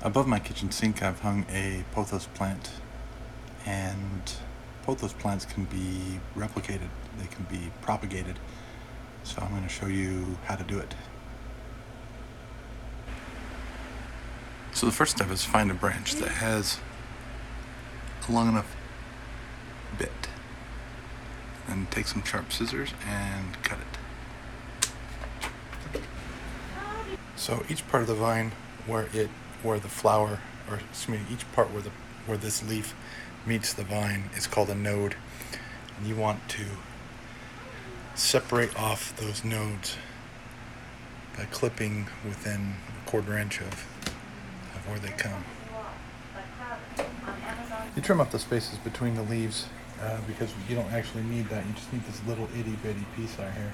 Above my kitchen sink I've hung a pothos plant, and pothos plants can be replicated, they can be propagated, so I'm going to show you how to do it. So the first step is find a branch that has a long enough bit, and take some sharp scissors and cut it. So each part of the vine where the flower, or excuse me, each part where this leaf meets the vine is called a node, and you want to separate off those nodes by clipping within a 1/4 inch of where they come. You trim up the spaces between the leaves because you don't actually need that. You just need this little itty bitty piece out here.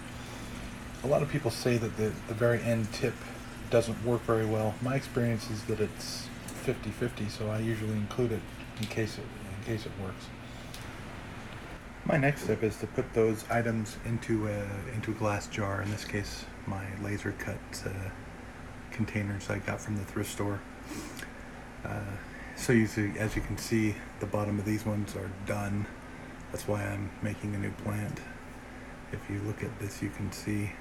A lot of people say that the very end tip doesn't work very well. My experience is that it's 50-50, so I usually include it in case it works. My next step is to put those items into a glass jar. In this case, my laser cut containers I got from the thrift store. So as you can see, the bottom of these ones are done. That's why I'm making a new plant. If you look at this, you can see,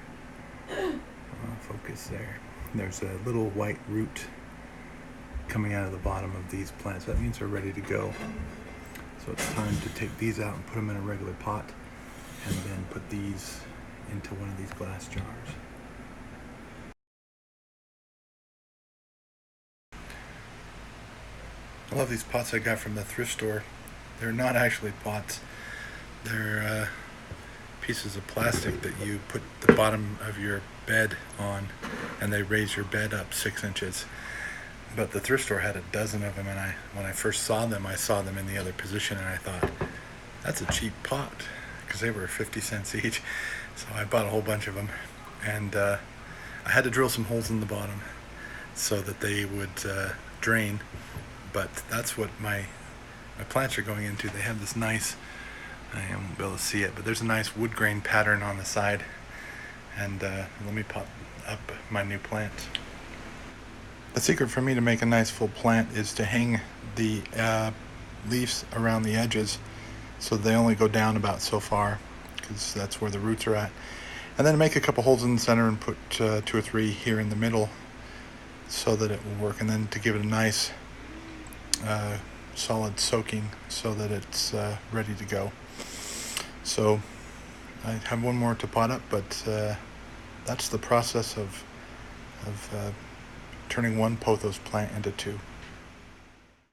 focus there. There's a little white root coming out of the bottom of these plants. That means they're ready to go. So it's time to take these out and put them in a regular pot, and then put these into one of these glass jars. I love these pots I got from the thrift store. They're not actually pots. They're pieces of plastic that you put the bottom of your bed on, and they raise your bed up 6 inches. But the thrift store had a dozen of them, and when I first saw them, I saw them in the other position, and I thought, that's a cheap pot, because they were 50 cents each. So I bought a whole bunch of them, and I had to drill some holes in the bottom so that they would drain. But that's what my plants are going into. They have this nice, I won't be able to see it, but there's a nice wood grain pattern on the side. And let me pop up my new plant. The secret for me to make a nice full plant is to hang the leaves around the edges so they only go down about so far, because that's where the roots are at. And then make a couple holes in the center and put 2 or 3 here in the middle so that it will work. And then to give it a nice solid soaking so that it's ready to go. So I have one more to pot up, but that's the process of turning one pothos plant into 2.